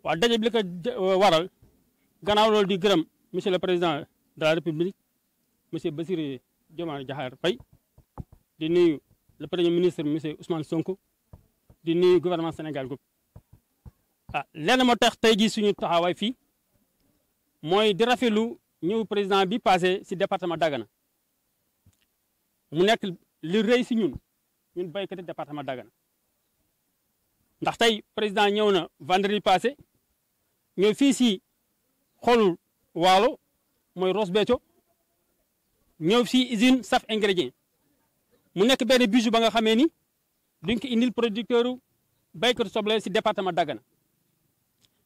waaw daje bi li ko waral gannaaw loolu di gërëm monsieur le président de la république monsieur Bassirou Diomaye Diakhar Faye di nuyu le premier ministre monsieur Ousmane Sonko di nuyu gouvernement Sénégal goup lenn moo tax tey jii suñu taxawaay fii mooy di rafetlu ñëw président bi passé si département Dagana mu nekk li rëy si ñun béykati département Dagana ndax tey président ñëw na vendredi passé ñëw fii si xolu waalo mooy Ross Béthio ñëw si usine saf ingrédient mu nekk benn bijou ba nga xamee ni duñ ko indil producteur béykatu soble si département Dagana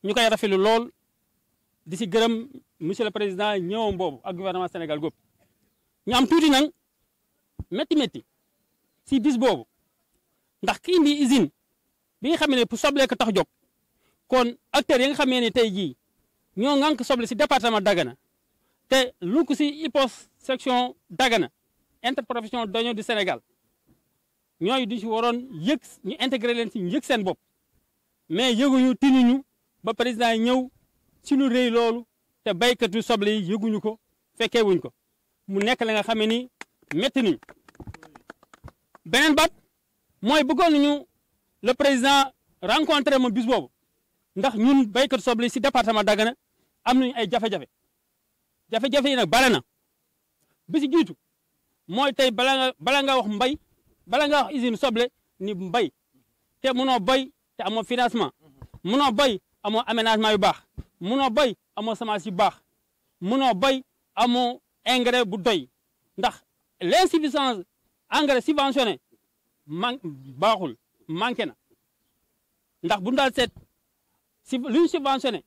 ñu koy rafetlu lool di si gërëm monsieur le président ñëwam boobu ak gouvernement Sénégal góob ñu am tuuti nag métti si bis boobu ndax ki indi usine bi nga xam ne pour soble ko tax jóg kon acteurs yi nga xamee ne tey jii ñoo ŋànk soble si département Dagana te lu ko si IPOS section Dagana interprofession d'oignon du Sénégal ñooyu di si waroon yëg ñu intégré leen si ñu yëg seen bopp mais yëguñu tinuñu ba président ñëw si lu rëy loolu te béykatu soble yi yëguñu ko fekkee wuñ ko mu nekk la nga xam ne ni métti nañu beneen baat mooy bëggoon nañu le président rencontré ma bis boobu ndax ñun béykatu soble yi si département Dagana am nañu ay jafe-jafe yi nag bare na bi si jiitu mooy tey bala nga wax mbay bala nga wax usine soble ni mbay te mënoo bay te amoo financement mënoo bay amoo aménagement yu baax mënoo bay amoo semence yu baax mënoo bay amoo engrais bu doy ndax l'insuffisance engrais subventionné baaxul manqué na ndax bu ñu daal seet si lu ñu subventionné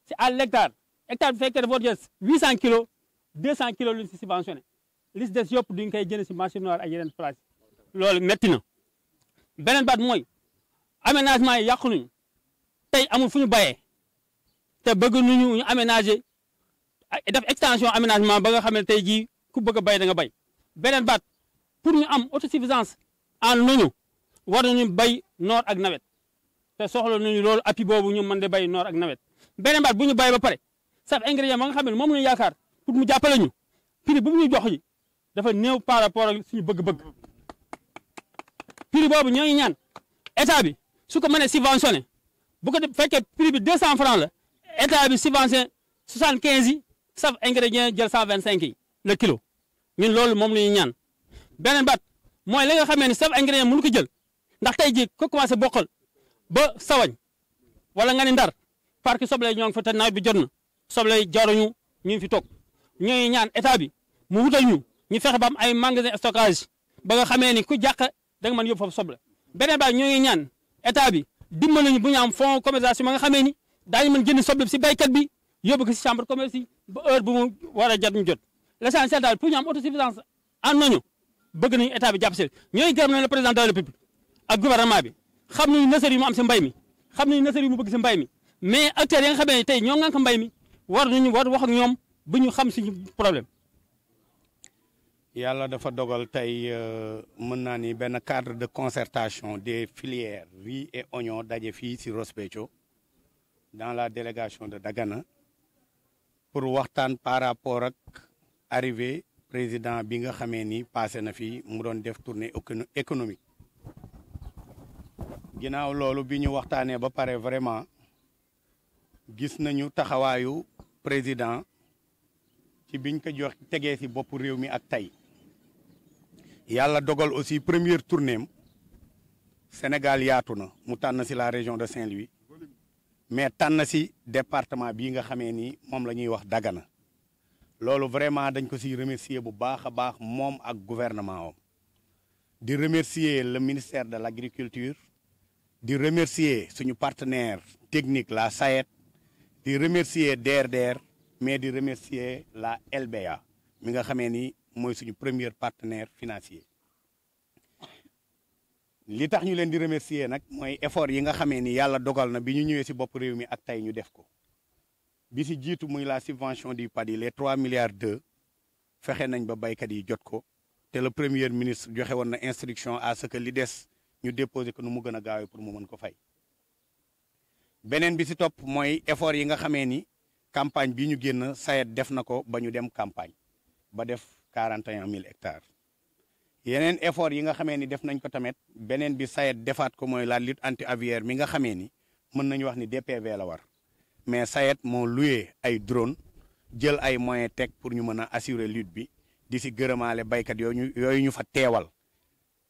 si à l'hectare hectare bu fekkee dafa war jël 800 kilos 200 kilos lu ñu si subventionné li si des yëpp duñ koy jënd si marché noir ak yeneen place loolu métti na beneen baat mooy aménagement yi yàqu nañu tey amul fu ñu bayee te bëgg nañu ñu aménager def extension aménagement ba nga xam ne tey jii ku bëgg a bay da nga bay beneen baat pour ñu am autosuffisance en oignon war nañu bay noor ak nawet te soxla nañu loolu appui boobu ñu mën de bay noor ak nawet beneen baat bu ñu bay ba pare saf ingrédient ba nga xam ne moom la ñu yaakaar pour mu jàppale ñu prix bu ñu jox yi dafa néew par rapport ak suñu bëgg-bëgg prix boobu ñoo ngi ñaan état bi su ko mënee subventionné bu ko fekkee prix bi 200 francs la état bi subventionné 75 yi saf ingrédient jël 125 yi le kilo ñun loolu moom la ñuy ñaan beneen baat mooy li nga xamee ni saf ingrédient mënu ko jël ndax tey jii ko commencé bokkal ba sawañ wala nga ni ndar parce que soble ñoo ngi fa te nawet bi jot na soble jaruñu ñu ngi fi toog ñooy ñaan état bi mu wutal ñu fexe ba am ay magasin stockage ba nga xamee ni ku jàq da nga mën yóbbu foofu soble beneen baat ñoo ngi ñaan état bi dimbali ñu bu ñu am fonds commercialisation ba nga xamee ni daañu mën jënd soble si béykat bi yóbbu ko si chambre commerce yi ba heure bu mu war a jot ñu jot l'essentiel daal pour ñu am autosuffisance en oignon bëgg nañu état bi jàpp si ñooy gërëm nañu le président de la République ak gouvernement bi xam nañu nësër yi mu am si mbay mi xam nañu nësër yi mu bëgg si mbay mi mais acteurs yi nga xamee ne tey ñoo ngànk mbay mi war wax ak ñoom bu ñu xam suñu problème. yàlla dafa dogal tey mën naa ni benn cadre de concertation des filières riz et oignon daje fii si Ross Béthio dans la délégation de Dagana pour waxtaan par rapport ak arrivée président bi nga xamee ni passé na fi mu doon def tournée économique. ginnaaw loolu bi ñu waxtaanee ba pare vraiment gis nañu taxawaayu président ci biñ ko jox tegee si bopp réew mi ak tey. yàlla dogal aussi première tournée am Sénégal yaatu na mu tànn si la région de Saint-Louis mais tànn si département bii nga xamee ni moom la ñuy wax Dagana loolu vraiment dañ ko si remercier bu baax a baax moom ak gouvernement am di remercier le ministère de l'agriculture di remercier suñu partenaire technique la SAED di remercier DRDR mais di remercier la LBA mi nga xamee ni mooy suñu premier partenaire financier li tax ñu leen di remercier nag mooy effort yi nga xamee ni yàlla dogal na bi ñu ñëwee si bopp réew mi ak tey ñu def ko bi si jiitu muy la subvention du PADI les 3 milliards 2 fexe nañ ba baykat yi jot ko te le premier ministre joxe woon na instruction à ce que li des ñu déposer ko nu mu gën a gaawee pour mu mën ko fay beneen bi si topp mooy effort yi nga xamee ni campagne bi ñu génn SAED def na ko ba ñu dem campagne ba def 41 000 hectares yeneen effort yi nga xamee ni def nañ ko tamit beneen bi SAED defaat ko mooy la lutte anti-aviaire mi nga xamee ni mën nañu wax ni DPV la war mais SAED moo loué ay drone jël ay moyens teg pour ñu mën a assurer lutte bi di si gërëmaale baykat yooyu ñu fa teewal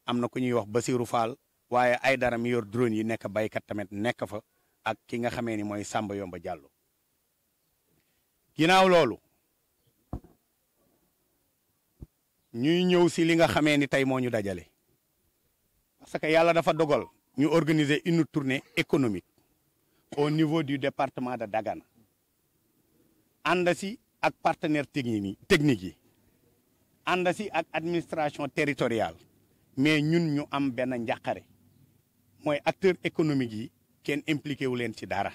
am na ku ñuy wax Basirou Fall waaye ay dara mi yor drone yi nekk baykat tamit nekk fa ak ki nga xamee ni mooy Samba Yomba Diallo ginnaaw loolu ñuy ñëw si li nga xamee ni tey moo ñu dajale parce que yàlla dafa dogal ñu organiser une tournée économique au niveau du département de Dagana ànd si ak partenaires techniques yi ànd si ak administration territoriale mais ñun ñu am benn njàqare mooy acteurs économiques yi kenn impliqué wu leen ci dara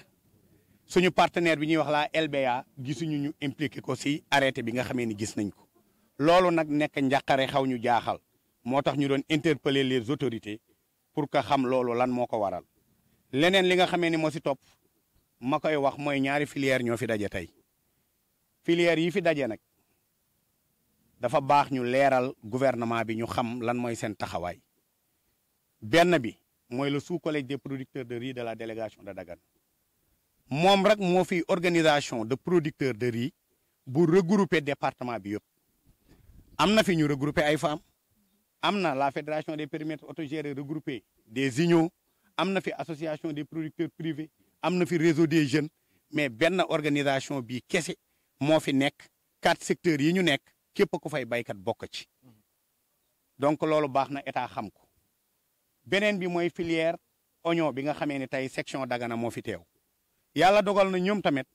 suñu partenaire bi ñuy wax la LBA gisuñu ñu impliqué ko si arrêté bi nga xamee ni gis nañ ko loolu nag nekk njàqare xaw ñu jaaxal moo tax ñu doon interpeller les autorités pour que xam loolu lan moo ko waral leneen li nga xamee ni moo si topp ma koy wax mooy ñaari filière ñoo fi daje tey filière yi fi daje nag dafa baax ñu leeral gouvernement bi ñu xam lan mooy seen taxawaay benn bi mooy le sous-collège des producteurs de riz de la délégation de Dagana moom rek moo fi organisation de producteurs de riz bu regrouper département bi yëpp am na fi ñu regrouper ay femmes am na la fédération des périmètres autogérés regroupés des unions am na fi association des producteurs privés am na fi réseau des jeunes mais benn organisation bi kese moo fi nekk 4 secteurs yi ñu nekk képp ku fay baykat bokk ci donc loolu baax na état xam ko beneen bi mooy filière oignon bi nga xamee ne tey section Dagana moo fi teew yàlla dogal na ñoom tamit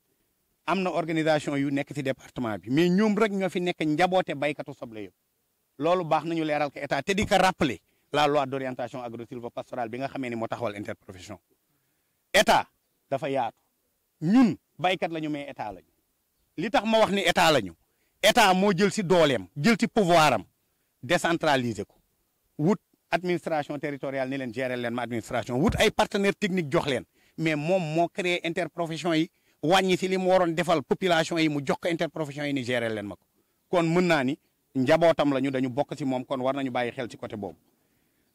am na organisation yu nekk ci département bi mais ñoom rek ñoo fi nekk njaboote baykatu soble yëpp loolu baax nañu leeral ko état te di ko rappeler la loi d'orientation agro-sylvo-pastorale bi nga xamee ni moo taxawal interprofession état dafa yaatu ñun baykat lañu mais état lañu li tax ma wax ni état lañu état moo jël ci dooleem jël ci pouvoir am décentraliser ko wut administration territoriale ni leen gérer leen ma administration wut ay partenaires techniques jox leen mais moom moo créé interprofession yi wàññi si li mu waroon defal population yi mu jox ko interprofession yi ni gérer leen ma ko kon mën naa ni njabootam lañu dañu bokk ci moom kon war nañu bàyyi xel ci côté boobu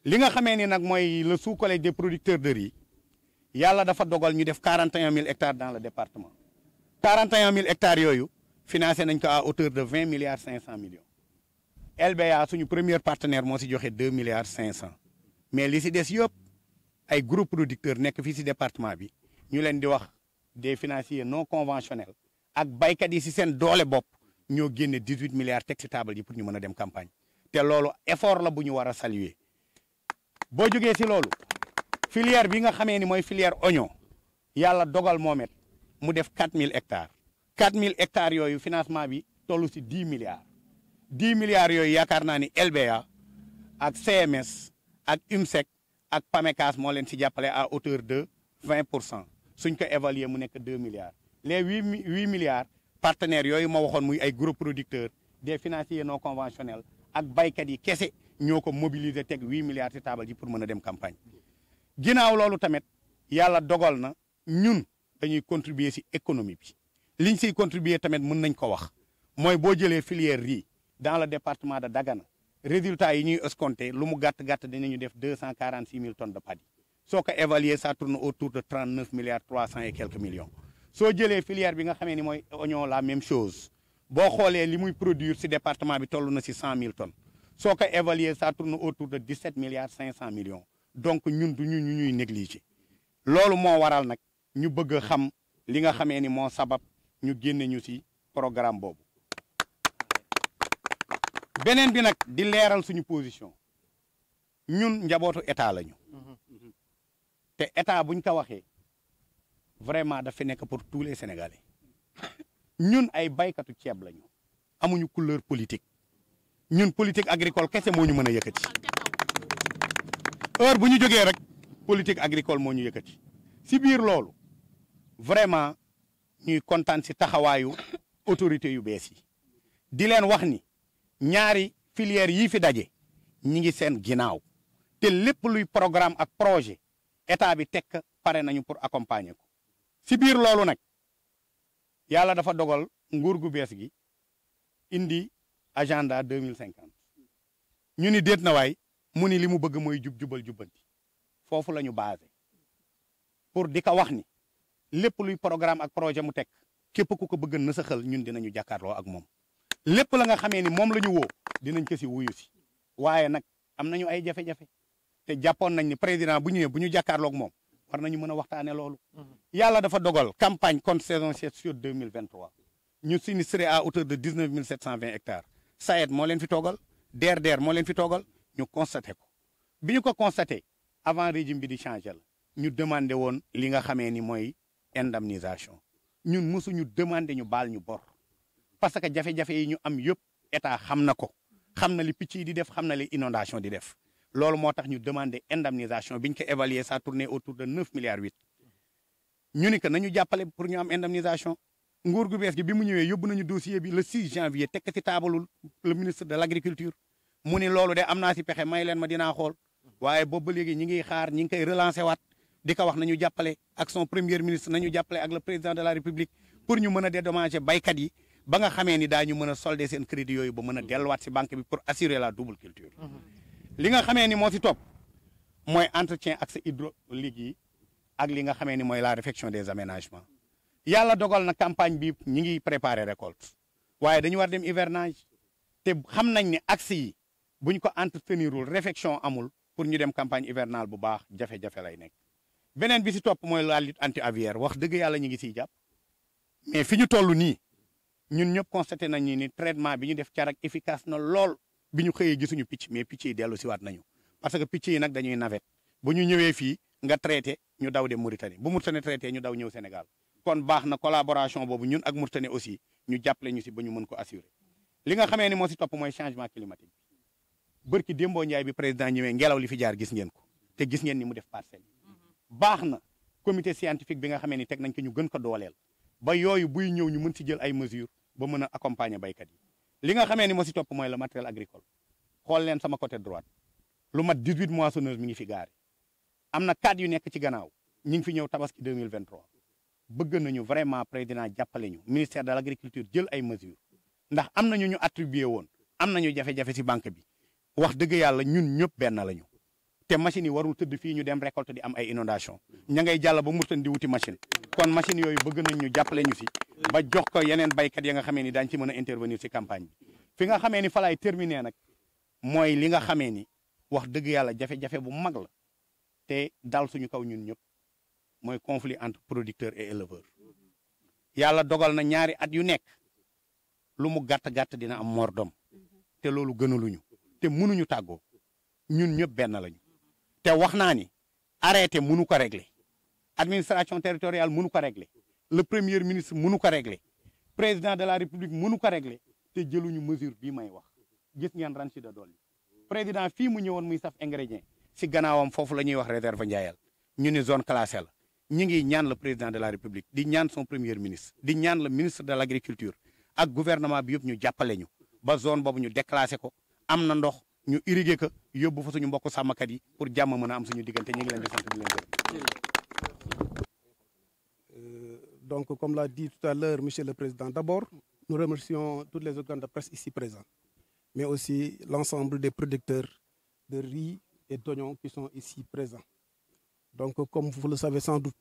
li nga xamee ni nag mooy le sous-collège des producteurs de riz yàlla dafa dogal ñu def 41 000 hectares dans le département 41 000 hectares yooyu financé nañ ko à hauteur de 20 milliards 500 millions LBA suñu premier partenaire moo si joxe 2 milliards 500 mais li si des yëpp ay gros producteurs nekk fii si département bi ñu leen di wax des financiers non conventionnels ak baykat yi si seen doole bopp ñoo génne 18 milliards teg si table yi pour ñu mën a dem campagne te loolu effort la bu ñu war a saluer boo jógee si loolu filière bi nga xamee ni mooy filière oignon yàlla dogal moomet mu def 4000 hectares 4000 hectares yooyu financement bi toll si 10 milliards 10 milliards yooyu yaakaar naa ni LBA ak CMS ak UMSEC ak PAMECAS moo leen si jàppale à hauteur de 20% suñ ko évaluer mu nekk 2 milliards les 8 milliards partenaires yooyu ma waxoon muy ay gros producteurs des financiers non conventionnels ak baykat yi kese ñoo ko mobiliser teg 8 milliards si taabal ji pour mën a dem campagne ginnaaw loolu tamit yàlla dogal na ñun dañuy contribuer si économie bi liñ siy contribuer tamit mën nañ ko wax mooy boo jëlee filière riz dans le département de Dagana résultat yi ñuy escompté lu mu gàtt-gàtt dinañu def 246 000 tonnes de paddy soo ko évaluer ça tourne autour de 39 milliards 300 et quelques millions soo jëlee filière bi nga xamee ni mooy oignon la même chose boo xoolee li muy produire si département bi toll na si 100 000 tonnes soo ko évaluer ça tourne autour de 17 milliards 500 millions donc ñun du ñu ñuy négliger loolu moo waral nag ñu bëgg a xam li nga xamee ni moo sabab ñu génne ñu si programme boobu beneen bi nag di leeral suñu position ñun njabootu état lañu te état buñ ko waxee vraiment dafa nekk pour tous les Sénégalais ñun ay baykatu ceeb lañu amuñu couleur politique ñun politique agricole kese moo ñu mën a yëkkati heure bu ñu jógee rek politique agricole moo ñu yëkkati si biir loolu vraiment ñuy kontaan si taxawaayu autorité yu bees yi di leen wax ni ñaari filière yii fi daje ñi ngi seen ginnaaw te lépp luy programme ak projet état bi tekk pare nañu pour accompagner ko si biir loolu nag yàlla dafa dogal nguur gu bees gi indi agenda 2050 ñu ni déet na waay mu ni li mu bëgg mooy jubal jubbanti foofu la ñu basé pour di ko wax ni lépp luy programme ak projet mu teg képp ku ko bëgg na sa xel ñun dinañu jàkkaarloo ak moom lépp la nga xamee ni moom la ñu woo dinañ ko si wuyu si waaye nag am nañu ay jafe-jafe te jàppoon nañ ni président bu ñëwee bu ñu jàkkaarloog moom war nañu mën a waxtaane loolu yàlla dafa dogal campagne contre saison sur 2023 ñu sinistré à hauteur de 19 720 hectares SAED moo leen fi toogal DRDR moo leen fi toogal ñu constaté ko bi ñu ko constaté avant régime bi di changé la ñu demandé woon li nga xamee ni mooy indemnisation ñun mosuñu demandé ñu baal ñu bor parce que jafe-jafe yi ñu am yëpp état xam na ko xam na li picc yi di def xam na li inondation di def loolu moo tax ñu demandé indemnisation bi ñu ko évaluer ça tournait autour de 9 milliards 8 ñu ni que nañu jàppale pour ñu am indemnisation nguur gu bees gi bi mu ñëwee yóbbu nañu dossier bi le 6 janvier tekk ci taabalul le ministre de l' agriculture mu ni loolu de am naa si pexe may leen ma dinaa xool waaye boobu ba léegi ñi ngi xaar ñi ngi koy relancer waat di ko wax nañu jàppale ak son premier ministre nañu jàppale ak le président de la république pour ñu mën a dédommager baykat yi ba nga xamee ni daañu mën a solder seen crédit yooyu ba mën a delluwaat si banque bi pour assurer la double culture li nga xamee ni moo si topp mooy entretien accès hydraulique yi ak li nga xamee ni mooy la réfection des aménagements yàlla dogal na campagne bi ñi ngi préparer récolte waaye dañu war dem hivernage te xam nañ ne accès yi buñ ko entretenirul réfection amul pour ñu dem campagne hivernale bu baax jafe-jafe lay nekk beneen bi si topp mooy la lutte anti-aviaire wax dëgg yàlla ñu ngi siy jàpp mais fi ñu toll nii ñun ñëpp constaté nañ ni traitement bi ñu def carak efficace na lool bi ñu xëyee gisuñu picc mais picc yi dellu si waat nañu parce que picc yi nag dañuy navette bu ñu ñëwee fii nga traité ñu daw dem Mauritanie bu Mauritanie traité ñu daw ñëw Sénégal kon baax na collaboration boobu ñun ak Mauritanie aussi ñu jàppale ñu si ba ñu mën ko assurer li nga xamee ni moo si topp mooy changement climatique bi bërki démboo Njaay bi président ñëwee ngelaw li fi jaar gis ngeen ko te gis ngeen ni mu def parcelle baax na comité scientifique bi nga xamee ni teg nañ ko ñu gën ko dooleel ba yooyu buy ñëw ñu mën si jël ay mesures ba mën a accompagner baykat yi li nga xamee ni moo si topp mooy le matériel agricole xool leen sama côté droite lu mat 18 moissonneuses mi ngi fi gaare am na 4 yu nekk ci gannaaw ñi ngi fi ñëw tabaski 2023 bëgg nañu vraiment président jàppale ñu ministère de l' agriculture jël ay mesures ndax am nañu ñu attribué woon am nañu jafe-jafe si banque bi wax dëgg yàlla ñun ñëpp benn lañu te machines yi warul tëdd fii ñu dem récolte di am ay inondation ña ngay jàll ba Mauritanie di wuti machine kon machines yooyu bëgg nañ ñu jàppale ñu si ba jox ko yeneen baykat ya nga xamee ni daañ ci mën a intervenir si campagne bi fi nga xamee ni fa laay terminer nag mooy li nga xamee ni wax dëgg yàlla jafe-jafe bu mag la te dal suñu kaw ñun ñëpp mooy conflit entre producteur et éleveur yàlla dogal na ñaari at yu nekk lu mu gàtt-gàtt dina am mordom te loolu gënaluñu te mënuñu tàggoo ñun ñëpp benn lañu te wax naa ni arrêté mënu ko régler administration territoriale mënu ko régler le premier ministre mënu ko régler président de la république mënu ko régler te jëluñu mesure bii may wax gis ngeen ran si da dolli président fii mu ñëwoon muy saf ingrédient si gannaawam foofu la ñuy wax réserve njaayal ñu ni zone classée la ñu ngi ñaan le président de la république di ñaan son premier ministre di ñaan le ministre de l' agriculture ak gouvernement bi yëpp ñu jàppale ñu ba zone boobu ñu déclassé ko am na ndox ñu irrigué ko yóbbu fa suñu mbokku sàmmkat yi pour jàmm mën a am suñu diggante ñu ngi leen di sant di leen gërëm. Donc, comme l'a dit tout à l'heure, Monsieur le Président, d'abord, nous remercions tous les organes de presse ici présents, mais aussi l'ensemble des producteurs de riz et d'oignons qui sont ici présents. Donc, comme vous le savez sans doute,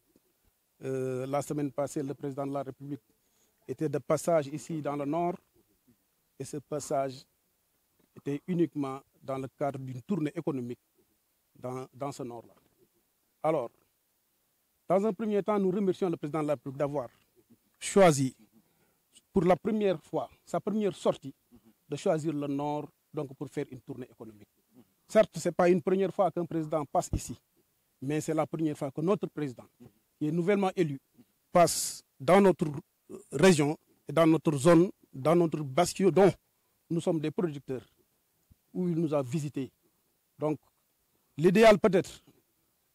la semaine passée, le Président de la République était de passage ici dans le Nord, et ce passage était uniquement dans le cadre d'une tournée économique dans ce Nord-là. Alors, dans un premier temps, nous remercions le Président de la République d'avoir choisi, pour la première fois, sa première sortie, de choisir le Nord donc pour faire une tournée économique. Certes, ce n'est pas une première fois qu'un président passe ici, mais c'est la première fois que notre président, qui est nouvellement élu, passe dans notre région, et dans notre zone, dans notre bastion dont nous sommes des producteurs, où il nous a visités. Donc, l'idéal peut-être,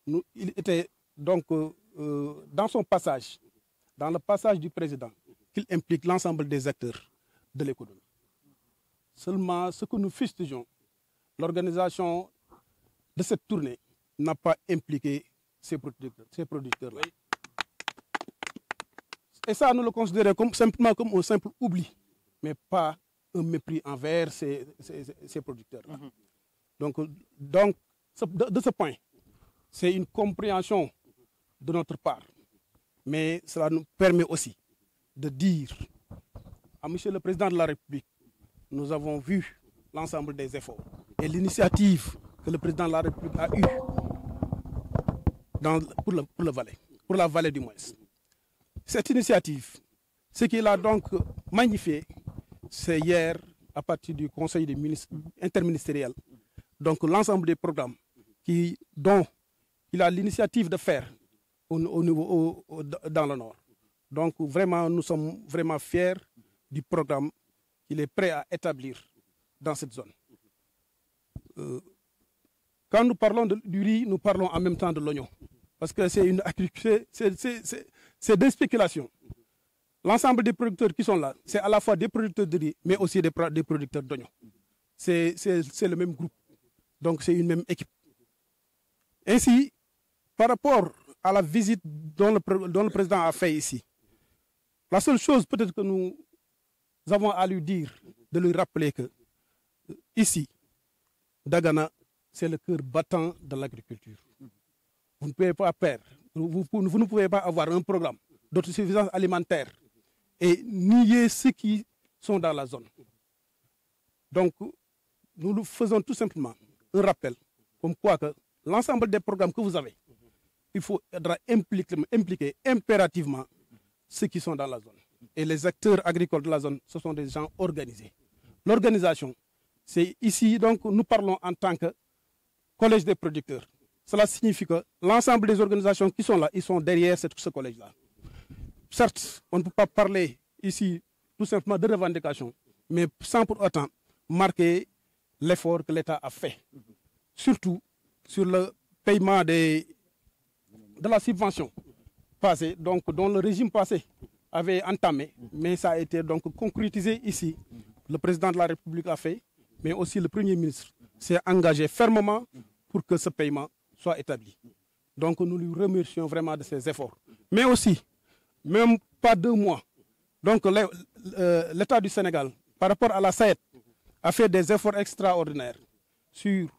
il était donc dans son passage, dans le passage du président, qu'il implique l'ensemble des acteurs de l'économie. Seulement, ce que nous fustigeons, l'organisation de cette tournée n'a pas impliqué ces producteurs-là. Et ça, nous le considérons simplement comme un simple oubli, mais pas un mépris envers ces producteurs. Donc de ce point, c'est une compréhension de notre part. Mais cela nous permet aussi de dire à Monsieur le Président de la République, nous avons vu l'ensemble des efforts et l'initiative que le Président de la République a eue pour la vallée du moins. Cette initiative, ce qu'il a donc magnifié, c'est hier, à partir du Conseil des ministres interministériel, donc l'ensemble des programmes dont il a l'initiative de faire dans le Nord. Donc vraiment, nous sommes vraiment fiers du programme qu'il est prêt à établir dans cette zone. Quand nous parlons du riz, nous parlons en même temps de l'oignon. Parce que c'est des spéculations. L'ensemble des producteurs qui sont là, c'est à la fois des producteurs de riz, mais aussi des producteurs d'oignons. C'est le même groupe. Donc c'est une même équipe. Ainsi, par rapport à la visite dont le président a fait ici, la seule chose peut-être que nous avons à lui dire, de lui rappeler que ici, Dagana, c'est le cœur battant de l'agriculture. Vous ne pouvez pas perdre, vous ne pouvez pas avoir un programme d'autosuffisance alimentaire et nier ceux qui sont dans la zone. Donc, nous faisons tout simplement un rappel, comme quoi que l'ensemble des programmes que vous avez, il faudra impliquer impérativement ceux qui sont dans la zone. Et les acteurs agricoles de la zone, ce sont des gens organisés. L'organisation, c'est ici, donc nous parlons en tant que collège des producteurs. Cela signifie que l'ensemble des organisations qui sont là, ils sont derrière ce collège-là. Certes, on ne peut pas parler ici tout simplement de revendication, mais sans pour autant marquer l'effort que l'État a fait. Surtout sur le paiement de la subvention passée, donc dont le régime passé avait entamé, mais ça a été donc concrétisé ici. Le président de la République l'a fait, mais aussi le Premier ministre s'est engagé fermement pour que ce paiement soit établi. Donc nous lui remercions vraiment de ses efforts. Mais aussi, même pas 2 mois, donc l'État du Sénégal, par rapport à la SAED, a fait des efforts extraordinaires sur,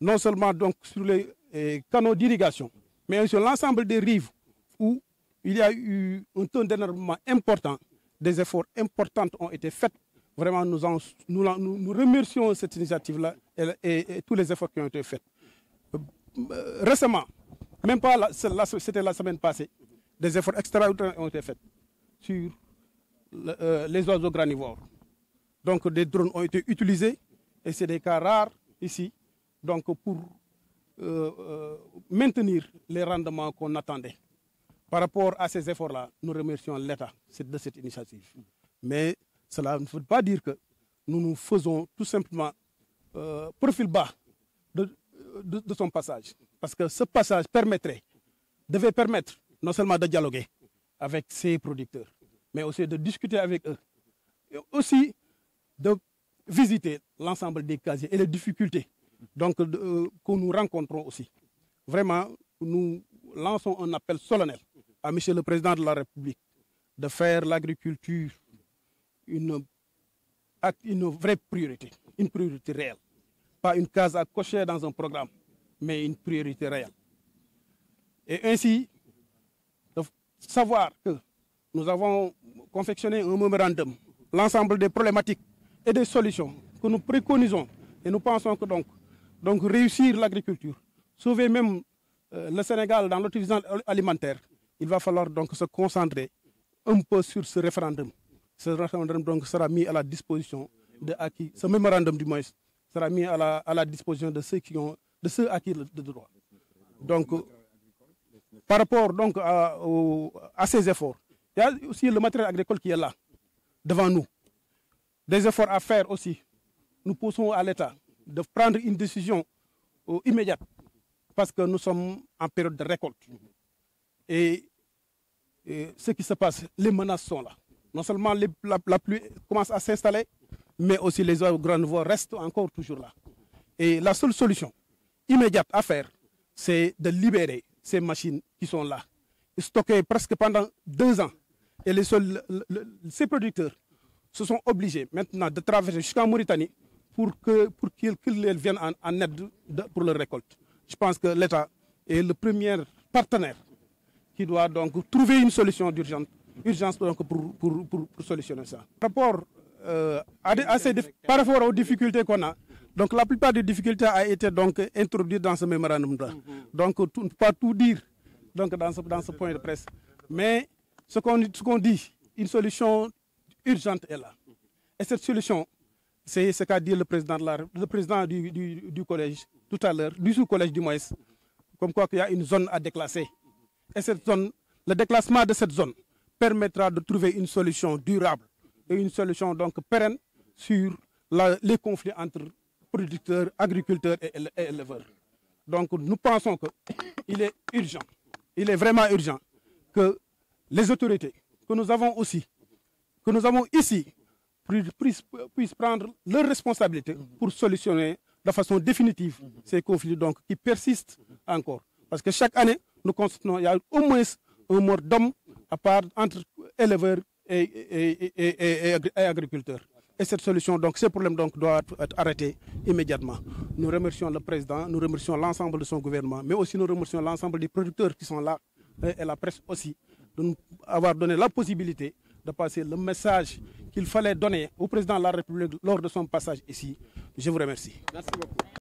non seulement donc sur les canaux d'irrigation, mais sur l'ensemble des rives où il y a eu un taux d'énervement important. Des efforts importants ont été faits. Vraiment, nous remercions cette initiative-là et tous les efforts qui ont été faits. Récemment, même pas c'était la semaine passée, des efforts extraordinaires ont été faits sur les oiseaux granivores. Donc des drones ont été utilisés et c'est des cas rares ici, donc pour maintenir les rendements qu'on attendait. Par rapport à ces efforts-là, nous remercions l'État de cette initiative. Mais cela ne veut pas dire que nous faisons tout simplement profil bas de son passage. Parce que ce passage devait permettre non seulement de dialoguer avec ces producteurs, mais aussi de discuter avec eux. Et aussi de visiter l'ensemble des casiers et les difficultés que nous rencontrons aussi. Vraiment, nous lançons un appel solennel à M. le Président de la République de faire l'agriculture une vraie priorité, une priorité réelle. Pas une case à cocher dans un programme, mais une priorité réelle. Et ainsi, de savoir que nous avons confectionné un mémorandum, l'ensemble des problématiques et des solutions que nous préconisons, et nous pensons que donc réussir l'agriculture, sauver même le Sénégal dans l'autosuffisance alimentaire, il va falloir donc se concentrer un peu sur ce référendum. Ce référendum donc sera mis à la disposition ce mémorandum du moins sera mis à la disposition de ceux à qui le droit. Donc, par rapport donc à ces efforts, il y a aussi le matériel agricole qui est là, devant nous. Des efforts à faire aussi. Nous poussons à l'État de prendre une décision immédiate parce que nous sommes en période de récolte. Et ce qui se passe, les menaces sont là. Non seulement la pluie commence à s'installer, mais aussi les oiseaux granivores restent encore toujours là. Et la seule solution immédiate à faire, c'est de libérer ces machines qui sont là, stockées presque pendant 2 ans Et ces producteurs se sont obligés maintenant de traverser jusqu'en Mauritanie pour qu'ils viennent en aide pour leur récolte. Je pense que l'État est le premier partenaire qui doit donc trouver une solution d'urgence donc pour solutionner ça. Par rapport aux difficultés qu'on a, donc la plupart des difficultés a été donc introduites dans ce mémorandum-là. Donc on ne peut pas tout dire donc, dans ce point de presse. Mais ce qu'on dit, une solution urgente est là. Et cette solution, c'est ce qu'a dit le président du collège tout à l'heure, du sous-collège du moins, comme quoi qu'il y a une zone à déclasser. Et cette zone, le déclassement de cette zone permettra de trouver une solution durable et une solution donc pérenne sur les conflits entre producteurs, agriculteurs et éleveurs. Donc nous pensons qu'il est urgent, il est vraiment urgent que les autorités que nous avons ici puissent prendre leurs responsabilités pour solutionner de façon définitive ces conflits donc, qui persistent encore. Parce que chaque année, nous constatons qu'il y a au moins un mort d'homme à part entre éleveurs et agriculteurs. Et cette solution, donc, ces problèmes donc, doivent être arrêtés immédiatement. Nous remercions le président, nous remercions l'ensemble de son gouvernement, mais aussi nous remercions l'ensemble des producteurs qui sont là et la presse aussi, de nous avoir donné la possibilité de passer le message qu'il fallait donner au président de la République lors de son passage ici. Je vous remercie. Merci beaucoup.